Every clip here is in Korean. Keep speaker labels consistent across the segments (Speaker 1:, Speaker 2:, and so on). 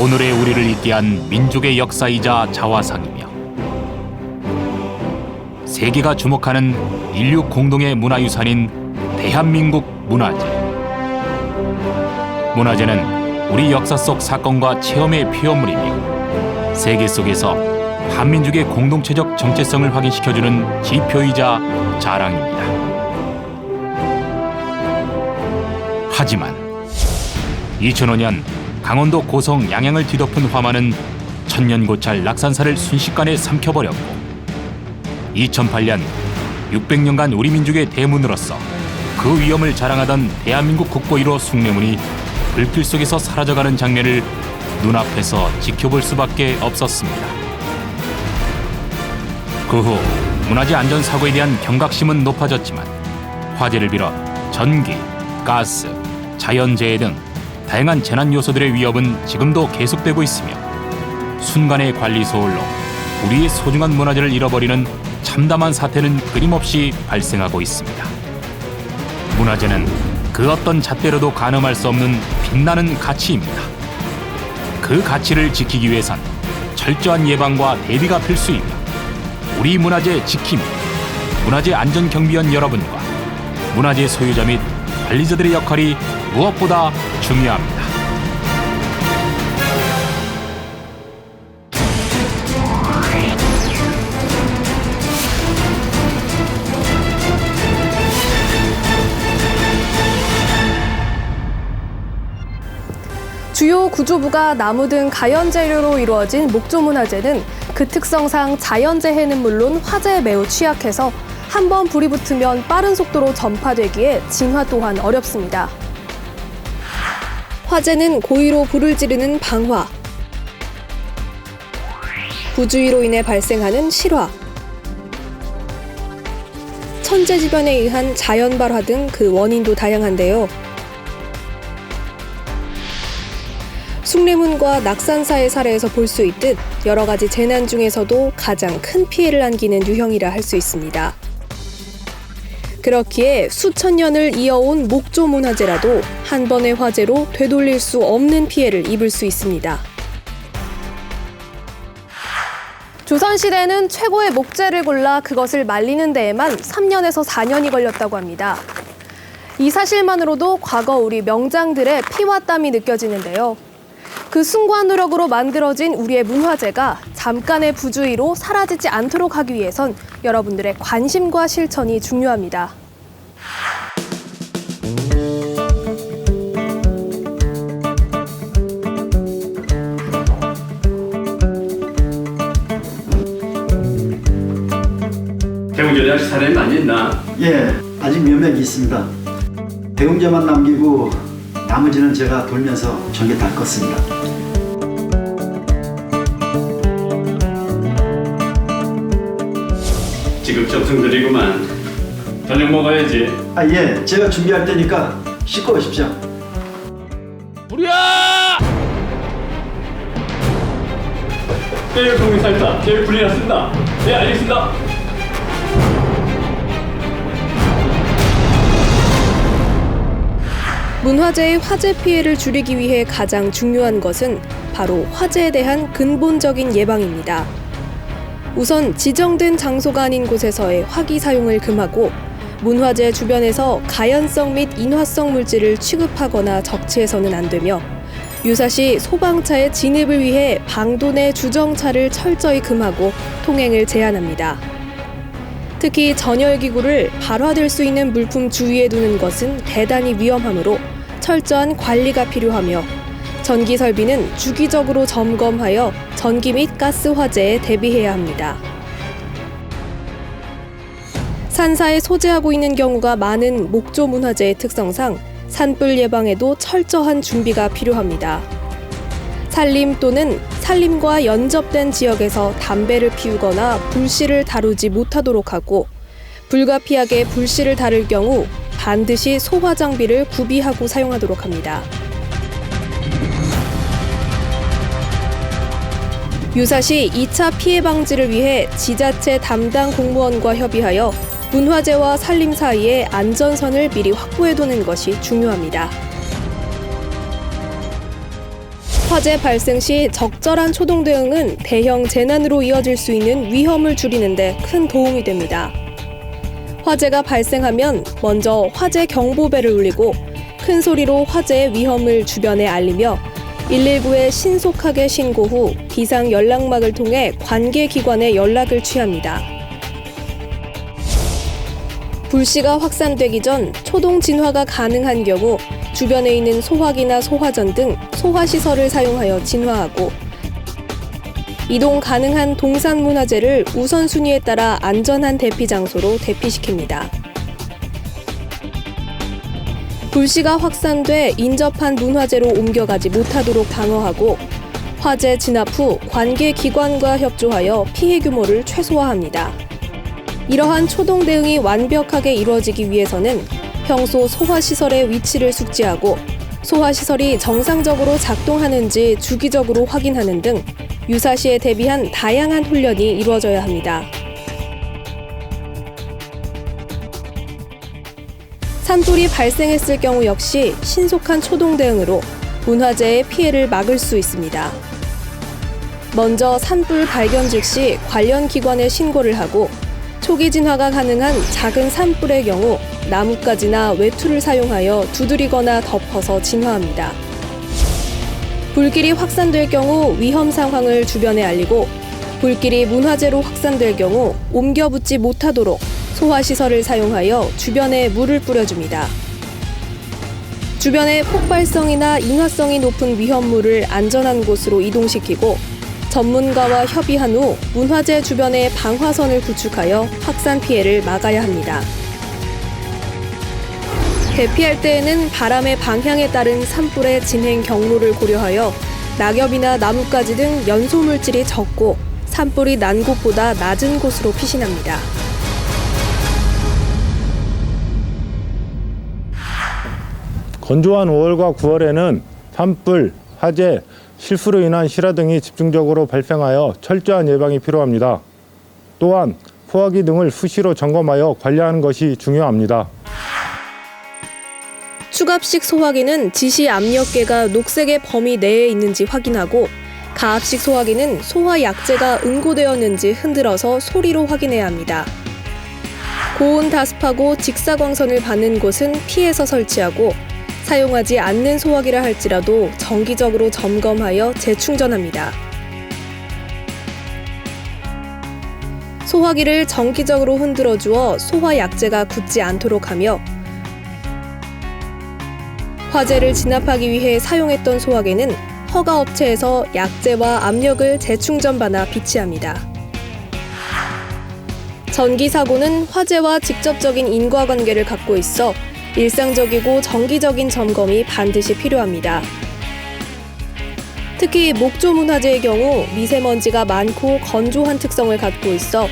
Speaker 1: 오늘의 우리를 있게 한 민족의 역사이자 자화상이며 세계가 주목하는 인류 공동의 문화유산인 대한민국 문화재. 문화재는 우리 역사 속 사건과 체험의 피어물이며 세계 속에서 한민족의 공동체적 정체성을 확인시켜주는 지표이자 자랑입니다. 하지만 2005년 강원도 고성 양양을 뒤덮은 화마는 천년고찰 낙산사를 순식간에 삼켜버렸고 2008년 600년간 우리 민족의 대문으로서 그 위엄을 자랑하던 대한민국 국보 1호 숭례문이 불길 속에서 사라져가는 장면을 눈앞에서 지켜볼 수밖에 없었습니다. 그 후 문화재 안전사고에 대한 경각심은 높아졌지만 화재를 비롯 전기, 가스, 자연재해 등 다양한 재난 요소들의 위협은 지금도 계속되고 있으며 순간의 관리 소홀로 우리의 소중한 문화재를 잃어버리는 참담한 사태는 끊임없이 발생하고 있습니다. 문화재는 그 어떤 잣대로도 가늠할 수 없는 빛나는 가치입니다. 그 가치를 지키기 위해선 철저한 예방과 대비가 필수이며 우리 문화재 지킴이, 문화재 안전경비원 여러분과 문화재 소유자 및 관리자들의 역할이 무엇보다 중요합니다.
Speaker 2: 주요 구조부가 나무 등 가연 재료로 이루어진 목조문화재는 그 특성상 자연재해는 물론 화재에 매우 취약해서 한 번 불이 붙으면 빠른 속도로 전파되기에 진화 또한 어렵습니다. 화재는 고의로 불을 지르는 방화, 부주의로 인해 발생하는 실화, 천재지변에 의한 자연발화 등 그 원인도 다양한데요. 숭례문과 낙산사의 사례에서 볼 수 있듯 여러 가지 재난 중에서도 가장 큰 피해를 안기는 유형이라 할 수 있습니다. 그렇기에 수천 년을 이어온 목조문화재라도 한 번의 화재로 되돌릴 수 없는 피해를 입을 수 있습니다. 조선시대에는 최고의 목재를 골라 그것을 말리는 데에만 3년에서 4년이 걸렸다고 합니다. 이 사실만으로도 과거 우리 명장들의 피와 땀이 느껴지는데요. 그 숭고한 노력으로 만들어진 우리의 문화재가 잠깐의 부주의로 사라지지 않도록 하기 위해선 여러분들의 관심과 실천이 중요합니다.
Speaker 3: 대웅전에 아직 사람이 많이 있나?
Speaker 4: 예, 아직 몇 명 있습니다. 대웅제만 남기고 나머지는 제가 돌면서 전개 다 껐습니다.
Speaker 3: 지극정성들이구만. 저녁 먹어야지.
Speaker 4: 아, 예, 제가 준비할 테니까 씻고 오십시오.
Speaker 3: 불이야! 내일 동영상이다. 내일 불이 났습니다. 네, 알겠습니다.
Speaker 2: 문화재의 화재 피해를 줄이기 위해 가장 중요한 것은 바로 화재에 대한 근본적인 예방입니다. 우선 지정된 장소가 아닌 곳에서의 화기 사용을 금하고 문화재 주변에서 가연성 및 인화성 물질을 취급하거나 적치해서는 안 되며 유사시 소방차의 진입을 위해 방도 내 주정차를 철저히 금하고 통행을 제한합니다. 특히 전열기구를 발화될 수 있는 물품 주위에 두는 것은 대단히 위험하므로 철저한 관리가 필요하며 전기 설비는 주기적으로 점검하여 전기 및 가스 화재에 대비해야 합니다. 산사에 소재하고 있는 경우가 많은 목조 문화재의 특성상 산불 예방에도 철저한 준비가 필요합니다. 산림 또는 산림과 연접된 지역에서 담배를 피우거나 불씨를 다루지 못하도록 하고 불가피하게 불씨를 다룰 경우 반드시 소화 장비를 구비하고 사용하도록 합니다. 유사시 2차 피해 방지를 위해 지자체 담당 공무원과 협의하여 문화재와 산림 사이에 안전선을 미리 확보해두는 것이 중요합니다. 화재 발생 시 적절한 초동 대응은 대형 재난으로 이어질 수 있는 위험을 줄이는 데 큰 도움이 됩니다. 화재가 발생하면 먼저 화재 경보벨을 울리고 큰 소리로 화재의 위험을 주변에 알리며 119에 신속하게 신고 후 비상 연락망을 통해 관계 기관에 연락을 취합니다. 불씨가 확산되기 전 초동 진화가 가능한 경우 주변에 있는 소화기나 소화전 등 소화시설을 사용하여 진화하고 이동 가능한 동산문화재를 우선순위에 따라 안전한 대피 장소로 대피시킵니다. 불씨가 확산돼 인접한 문화재로 옮겨가지 못하도록 방어하고 화재 진압 후 관계 기관과 협조하여 피해 규모를 최소화합니다. 이러한 초동 대응이 완벽하게 이루어지기 위해서는 평소 소화시설의 위치를 숙지하고 소화시설이 정상적으로 작동하는지 주기적으로 확인하는 등 유사시에 대비한 다양한 훈련이 이루어져야 합니다. 산불이 발생했을 경우 역시 신속한 초동 대응으로 문화재의 피해를 막을 수 있습니다. 먼저 산불 발견 즉시 관련 기관에 신고를 하고 초기 진화가 가능한 작은 산불의 경우 나뭇가지나 외투를 사용하여 두드리거나 덮어서 진화합니다. 불길이 확산될 경우 위험 상황을 주변에 알리고 불길이 문화재로 확산될 경우 옮겨 붙지 못하도록 소화시설을 사용하여 주변에 물을 뿌려줍니다. 주변에 폭발성이나 인화성이 높은 위험물을 안전한 곳으로 이동시키고 전문가와 협의한 후 문화재 주변에 방화선을 구축하여 확산 피해를 막아야 합니다. 대피할 때에는 바람의 방향에 따른 산불의 진행 경로를 고려하여 낙엽이나 나뭇가지 등 연소 물질이 적고 산불이 난 곳보다 낮은 곳으로 피신합니다.
Speaker 5: 건조한 5월과 9월에는 산불, 화재, 실수로 인한 실화 등이 집중적으로 발생하여 철저한 예방이 필요합니다. 또한 소화기 등을 수시로 점검하여 관리하는 것이 중요합니다.
Speaker 2: 추갑식 소화기는 지시 압력계가 녹색의 범위 내에 있는지 확인하고 가압식 소화기는 소화 약재가 응고되었는지 흔들어서 소리로 확인해야 합니다. 고온 다습하고 직사광선을 받는 곳은 피해서 설치하고 사용하지 않는 소화기라 할지라도 정기적으로 점검하여 재충전합니다. 소화기를 정기적으로 흔들어 주어 소화 약재가 굳지 않도록 하며 화재를 진압하기 위해 사용했던 소화기는 허가 업체에서 약재와 압력을 재충전받아 비치합니다. 전기 사고는 화재와 직접적인 인과관계를 갖고 있어 일상적이고 정기적인 점검이 반드시 필요합니다. 특히 목조 문화재의 경우 미세먼지가 많고 건조한 특성을 갖고 있어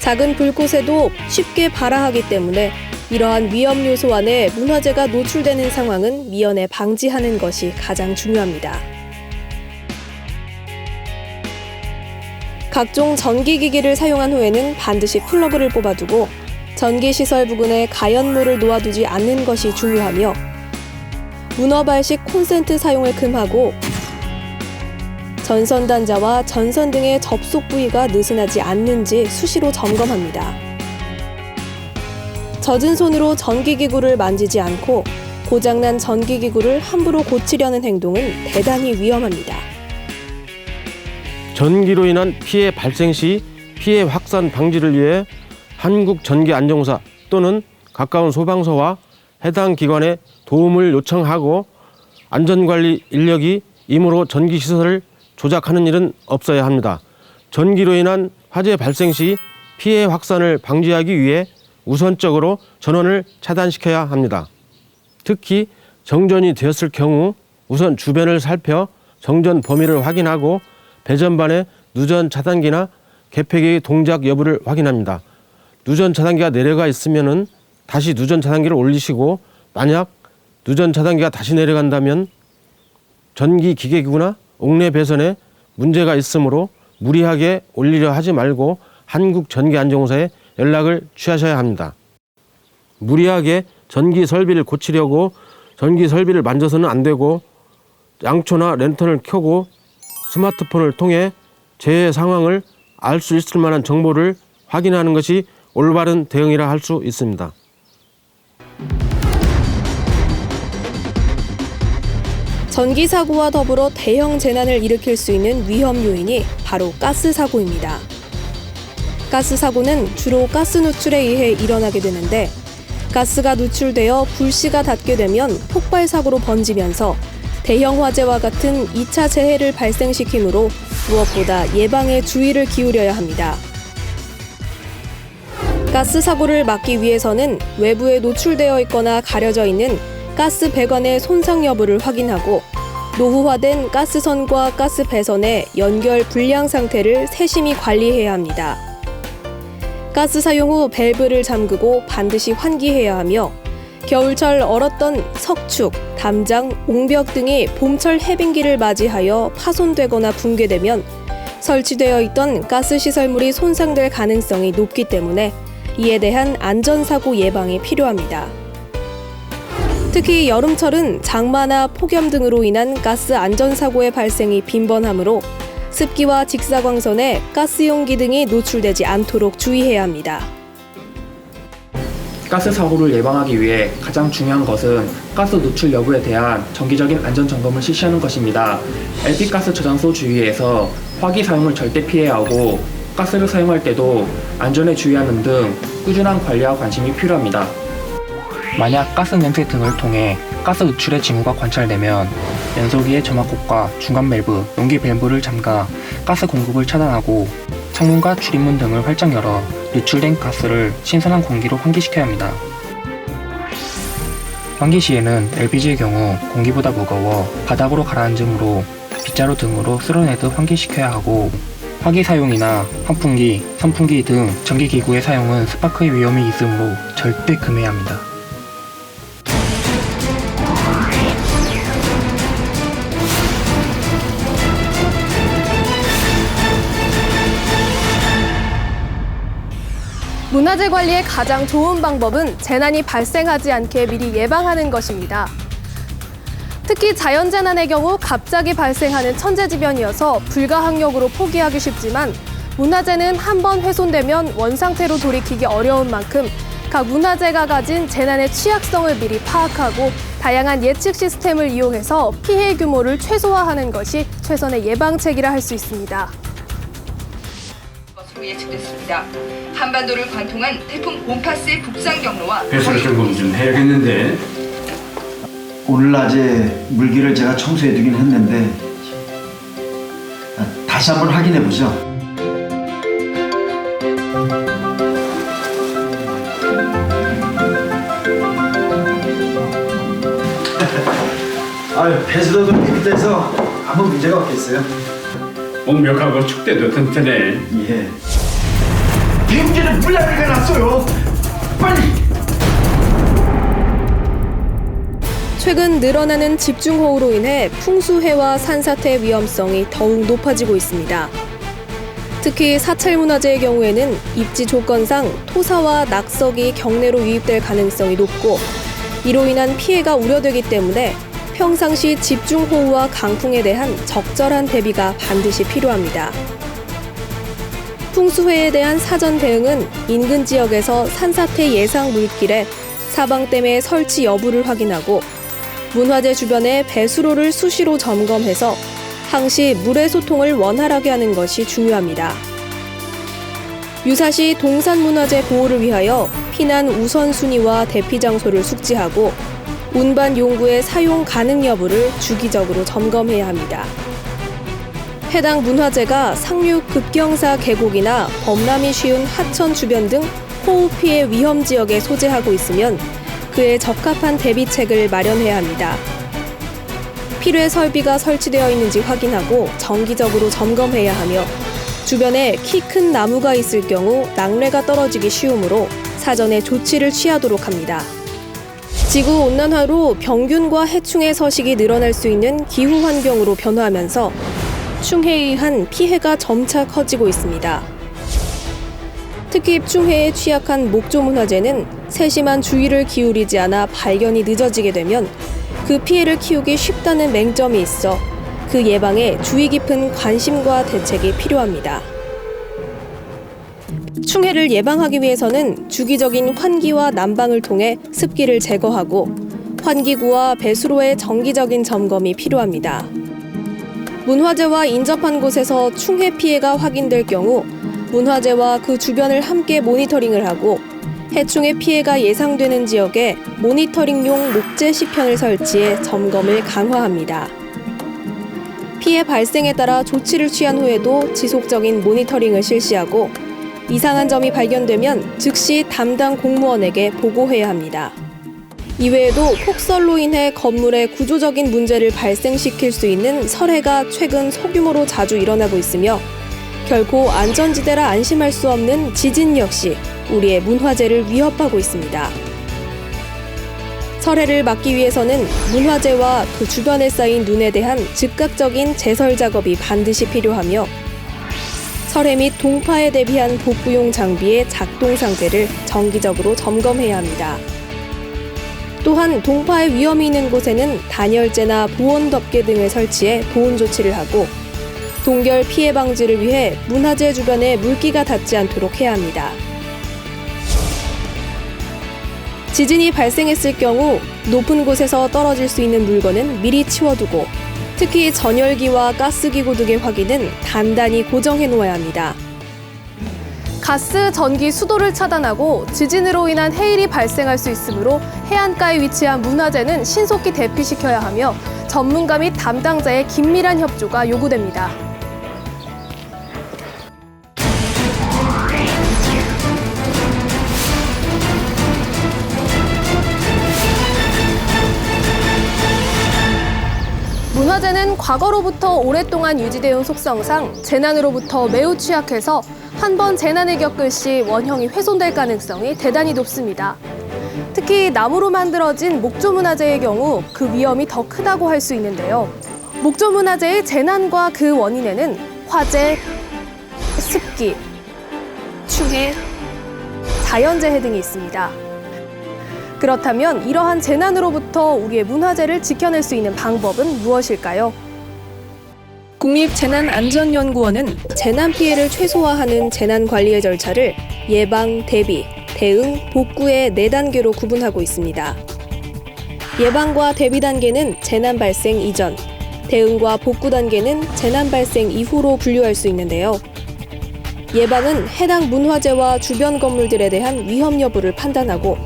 Speaker 2: 작은 불꽃에도 쉽게 발화하기 때문에 이러한 위험 요소 안에 문화재가 노출되는 상황은 미연에 방지하는 것이 가장 중요합니다. 각종 전기기기를 사용한 후에는 반드시 플러그를 뽑아두고 전기시설 부근에 가연물을 놓아두지 않는 것이 중요하며 문어발식 콘센트 사용을 금하고 전선 단자와 전선 등의 접속 부위가 느슨하지 않는지 수시로 점검합니다. 젖은 손으로 전기기구를 만지지 않고 고장난 전기기구를 함부로 고치려는 행동은 대단히 위험합니다.
Speaker 6: 전기로 인한 피해 발생 시 피해 확산 방지를 위해 한국전기안전공사 또는 가까운 소방서와 해당 기관에 도움을 요청하고 안전관리 인력이 임으로 전기시설을 조작하는 일은 없어야 합니다. 전기로 인한 화재 발생 시 피해 확산을 방지하기 위해 우선적으로 전원을 차단시켜야 합니다. 특히 정전이 되었을 경우 우선 주변을 살펴 정전 범위를 확인하고 배전반의 누전 차단기나 개폐기의 동작 여부를 확인합니다. 누전 차단기가 내려가 있으면 다시 누전 차단기를 올리시고 만약 누전 차단기가 다시 내려간다면 전기 기계기구나 옥내 배선에 문제가 있으므로 무리하게 올리려 하지 말고 한국전기안전공사에 연락을 취하셔야 합니다. 무리하게 전기 설비를 고치려고 전기 설비를 만져서는 안 되고 양초나 랜턴을 켜고 스마트폰을 통해 재해 상황을 알 수 있을 만한 정보를 확인하는 것이 올바른 대응이라 할 수 있습니다.
Speaker 2: 전기 사고와 더불어 대형 재난을 일으킬 수 있는 위험 요인이 바로 가스 사고입니다. 가스 사고는 주로 가스 누출에 의해 일어나게 되는데 가스가 누출되어 불씨가 닿게 되면 폭발 사고로 번지면서 대형 화재와 같은 2차 재해를 발생시키므로 무엇보다 예방에 주의를 기울여야 합니다. 가스 사고를 막기 위해서는 외부에 노출되어 있거나 가려져 있는 가스 배관의 손상 여부를 확인하고 노후화된 가스선과 가스 배선의 연결 불량 상태를 세심히 관리해야 합니다. 가스 사용 후 밸브를 잠그고 반드시 환기해야 하며 겨울철 얼었던 석축, 담장, 옹벽 등이 봄철 해빙기를 맞이하여 파손되거나 붕괴되면 설치되어 있던 가스 시설물이 손상될 가능성이 높기 때문에 이에 대한 안전사고 예방이 필요합니다. 특히 여름철은 장마나 폭염 등으로 인한 가스 안전사고의 발생이 빈번하므로 습기와 직사광선에 가스용기 등이 노출되지 않도록 주의해야 합니다.
Speaker 7: 가스 사고를 예방하기 위해 가장 중요한 것은 가스 누출 여부에 대한 정기적인 안전 점검을 실시하는 것입니다. LP가스 저장소 주위에서 화기 사용을 절대 피해야 하고 가스를 사용할 때도 안전에 주의하는 등 꾸준한 관리와 관심이 필요합니다. 만약 가스 냄새 등을 통해 가스 누출의 징후가 관찰되면 연소기의 점막god과 중간 밸브, 용기 밸브를 잠가 가스 공급을 차단하고 창문과 출입문 등을 활짝 열어 누출된 가스를 신선한 공기로 환기시켜야 합니다. 환기 시에는 LPG의 경우 공기보다 무거워 바닥으로 가라앉으므로 빗자루 등으로 쓸어내듯 환기시켜야 하고 화기 사용이나 환풍기, 선풍기 등 전기기구의 사용은 스파크의 위험이 있으므로 절대 금해야 합니다.
Speaker 2: 문화재 관리의 가장 좋은 방법은 재난이 발생하지 않게 미리 예방하는 것입니다. 특히 자연재난의 경우 갑자기 발생하는 천재지변이어서 불가항력으로 포기하기 쉽지만 문화재는 한번 훼손되면 원상태로 돌이키기 어려운 만큼 각 문화재가 가진 재난의 취약성을 미리 파악하고 다양한 예측 시스템을 이용해서 피해 규모를 최소화하는 것이 최선의 예방책이라 할 수 있습니다.
Speaker 8: 것으로 예측됐습니다. 한반도를 관통한 태풍 곰파스의 북상 경로와
Speaker 3: 배수를 점검 좀 해야겠는데.
Speaker 4: 오늘 낮에 물기를 제가 청소해두긴 했는데 다시 한번 확인해 보죠. 배수도 깨끗해서 아무 문제가 없겠어요.
Speaker 3: 옥벽하고 축대도 튼튼해.
Speaker 4: 예. 비행기는 물난리가 났어요. 빨리.
Speaker 2: 최근 늘어나는 집중호우로 인해 풍수해와 산사태 위험성이 더욱 높아지고 있습니다. 특히 사찰문화재의 경우에는 입지 조건상 토사와 낙석이 경내로 유입될 가능성이 높고 이로 인한 피해가 우려되기 때문에 평상시 집중호우와 강풍에 대한 적절한 대비가 반드시 필요합니다. 풍수해에 대한 사전 대응은 인근 지역에서 산사태 예상 물길에 사방댐의 설치 여부를 확인하고 문화재 주변의 배수로를 수시로 점검해서 항시 물의 소통을 원활하게 하는 것이 중요합니다. 유사시 동산문화재 보호를 위하여 피난 우선순위와 대피 장소를 숙지하고 운반 용구의 사용 가능 여부를 주기적으로 점검해야 합니다. 해당 문화재가 상륙 급경사 계곡이나 범람이 쉬운 하천 주변 등 호우 피해 위험 지역에 소재하고 있으면 그에 적합한 대비책을 마련해야 합니다. 필요의 설비가 설치되어 있는지 확인하고 정기적으로 점검해야 하며 주변에 키 큰 나무가 있을 경우 낙뢰가 떨어지기 쉬우므로 사전에 조치를 취하도록 합니다. 지구온난화로 병균과 해충의 서식이 늘어날 수 있는 기후 환경으로 변화하면서 충해에 의한 피해가 점차 커지고 있습니다. 특히 충해에 취약한 목조문화재는 세심한 주의를 기울이지 않아 발견이 늦어지게 되면 그 피해를 키우기 쉽다는 맹점이 있어 그 예방에 주의 깊은 관심과 대책이 필요합니다. 충해를 예방하기 위해서는 주기적인 환기와 난방을 통해 습기를 제거하고 환기구와 배수로의 정기적인 점검이 필요합니다. 문화재와 인접한 곳에서 충해 피해가 확인될 경우 문화재와 그 주변을 함께 모니터링을 하고 해충의 피해가 예상되는 지역에 모니터링용 목재 시편을 설치해 점검을 강화합니다. 피해 발생에 따라 조치를 취한 후에도 지속적인 모니터링을 실시하고 이상한 점이 발견되면 즉시 담당 공무원에게 보고해야 합니다. 이외에도 폭설로 인해 건물에 구조적인 문제를 발생시킬 수 있는 설해가 최근 소규모로 자주 일어나고 있으며 결코 안전지대라 안심할 수 없는 지진 역시 우리의 문화재를 위협하고 있습니다. 설해를 막기 위해서는 문화재와 그 주변에 쌓인 눈에 대한 즉각적인 제설 작업이 반드시 필요하며 설해 및 동파에 대비한 복구용 장비의 작동 상태를 정기적으로 점검해야 합니다. 또한 동파의 위험이 있는 곳에는 단열재나 보온 덮개 등을 설치해 보온 조치를 하고 동결 피해 방지를 위해 문화재 주변에 물기가 닿지 않도록 해야 합니다. 지진이 발생했을 경우 높은 곳에서 떨어질 수 있는 물건은 미리 치워두고 특히 전열기와 가스기구 등의 확인은 단단히 고정해 놓아야 합니다. 가스, 전기, 수도를 차단하고 지진으로 인한 해일이 발생할 수 있으므로 해안가에 위치한 문화재는 신속히 대피시켜야 하며 전문가 및 담당자의 긴밀한 협조가 요구됩니다. 문화재는 과거로부터 오랫동안 유지되어 온 속성상 재난으로부터 매우 취약해서 한 번 재난을 겪을 시 원형이 훼손될 가능성이 대단히 높습니다. 특히 나무로 만들어진 목조문화재의 경우 그 위험이 더 크다고 할 수 있는데요. 목조문화재의 재난과 그 원인에는 화재, 습기, 충해, 자연재해 등이 있습니다. 그렇다면 이러한 재난으로부터 우리의 문화재를 지켜낼 수 있는 방법은 무엇일까요? 국립재난안전연구원은 재난 피해를 최소화하는 재난관리의 절차를 예방, 대비, 대응, 복구의 4단계로 구분하고 있습니다. 예방과 대비 단계는 재난 발생 이전, 대응과 복구 단계는 재난 발생 이후로 분류할 수 있는데요. 예방은 해당 문화재와 주변 건물들에 대한 위험 여부를 판단하고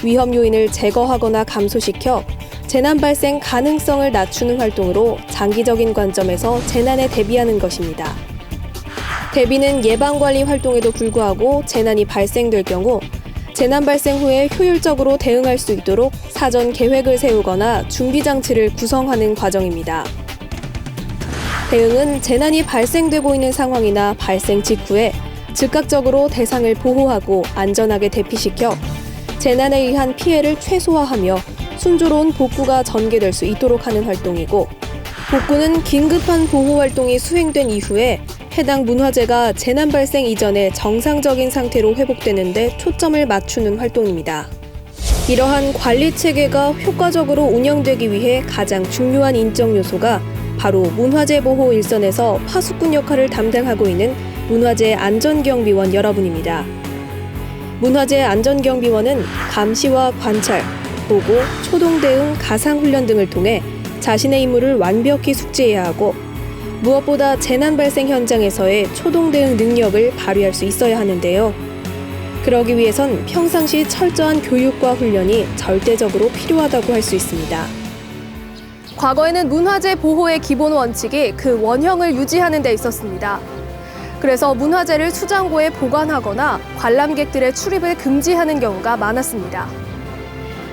Speaker 2: 위험 요인을 제거하거나 감소시켜 재난 발생 가능성을 낮추는 활동으로 장기적인 관점에서 재난에 대비하는 것입니다. 대비는 예방관리 활동에도 불구하고 재난이 발생될 경우 재난 발생 후에 효율적으로 대응할 수 있도록 사전 계획을 세우거나 준비장치를 구성하는 과정입니다. 대응은 재난이 발생되고 있는 상황이나 발생 직후에 즉각적으로 대상을 보호하고 안전하게 대피시켜 재난에 의한 피해를 최소화하며 순조로운 복구가 전개될 수 있도록 하는 활동이고, 복구는 긴급한 보호 활동이 수행된 이후에 해당 문화재가 재난 발생 이전에 정상적인 상태로 회복되는 데 초점을 맞추는 활동입니다. 이러한 관리 체계가 효과적으로 운영되기 위해 가장 중요한 인적 요소가 바로 문화재 보호 일선에서 파수꾼 역할을 담당하고 있는 문화재 안전경비원 여러분입니다. 문화재 안전경비원은 감시와 관찰, 보고, 초동 대응, 가상 훈련 등을 통해 자신의 임무를 완벽히 숙지해야 하고 무엇보다 재난 발생 현장에서의 초동 대응 능력을 발휘할 수 있어야 하는데요. 그러기 위해선 평상시 철저한 교육과 훈련이 절대적으로 필요하다고 할 수 있습니다. 과거에는 문화재 보호의 기본 원칙이 그 원형을 유지하는 데 있었습니다. 그래서 문화재를 수장고에 보관하거나 관람객들의 출입을 금지하는 경우가 많았습니다.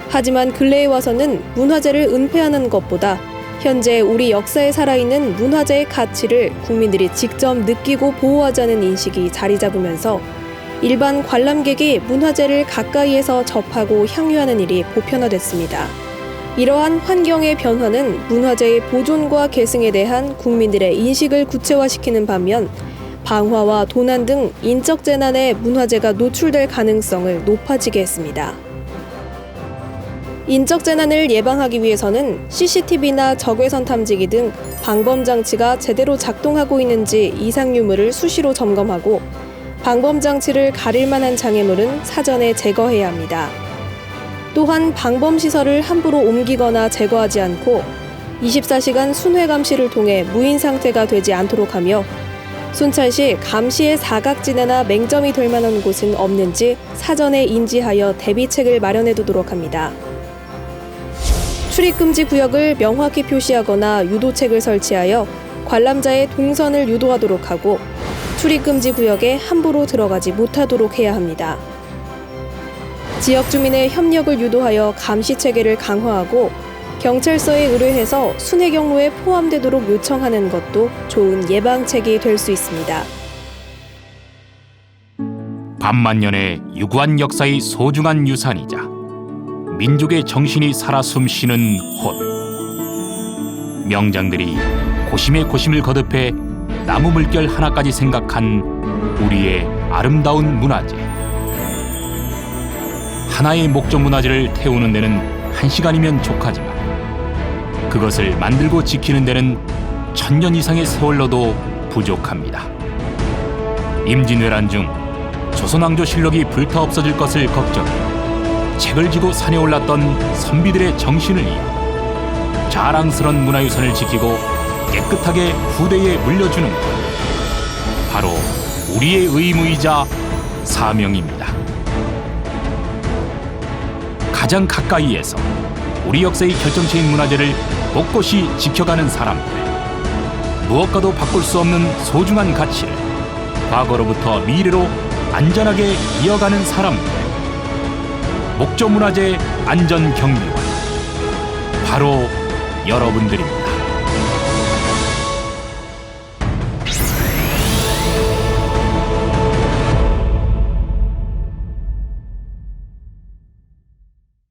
Speaker 2: 하지만 근래에 와서는 문화재를 은폐하는 것보다 현재 우리 역사에 살아있는 문화재의 가치를 국민들이 직접 느끼고 보호하자는 인식이 자리 잡으면서 일반 관람객이 문화재를 가까이에서 접하고 향유하는 일이 보편화됐습니다. 이러한 환경의 변화는 문화재의 보존과 계승에 대한 국민들의 인식을 구체화시키는 반면 방화와 도난 등 인적 재난에 문화재가 노출될 가능성을 높아지게 했습니다. 인적 재난을 예방하기 위해서는 CCTV나 적외선 탐지기 등 방범 장치가 제대로 작동하고 있는지 이상 유물을 수시로 점검하고 방범 장치를 가릴 만한 장애물은 사전에 제거해야 합니다. 또한 방범 시설을 함부로 옮기거나 제거하지 않고 24시간 순회 감시를 통해 무인 상태가 되지 않도록 하며 순찰 시 감시의 사각지대나 맹점이 될 만한 곳은 없는지 사전에 인지하여 대비책을 마련해 두도록 합니다. 출입금지 구역을 명확히 표시하거나 유도책을 설치하여 관람자의 동선을 유도하도록 하고 출입금지 구역에 함부로 들어가지 못하도록 해야 합니다. 지역 주민의 협력을 유도하여 감시 체계를 강화하고 경찰서에 의뢰해서 순회 경로에 포함되도록 요청하는 것도 좋은 예방책이 될 수 있습니다.
Speaker 1: 반만년의 유구한 역사의 소중한 유산이자 민족의 정신이 살아 숨쉬는 혼. 명장들이 고심에 고심을 거듭해 나무 물결 하나까지 생각한 우리의 아름다운 문화재. 하나의 목적 문화재를 태우는 데는 1시간이면 족하지만 그것을 만들고 지키는 데는 1000년 이상의 세월로도 부족합니다. 임진왜란 중 조선왕조실록이 불타 없어질 것을 걱정해 책을 지고 산에 올랐던 선비들의 정신을 이어 자랑스런 문화유산을 지키고 깨끗하게 후대에 물려주는 것, 바로 우리의 의무이자 사명입니다. 가장 가까이에서 우리 역사의 결정체인 문화재를 꼿꼿이 지켜가는 사람들, 무엇과도 바꿀 수 없는 소중한 가치를 과거로부터 미래로 안전하게 이어가는 사람들, 목조 문화재 안전경비원, 바로 여러분들입니다.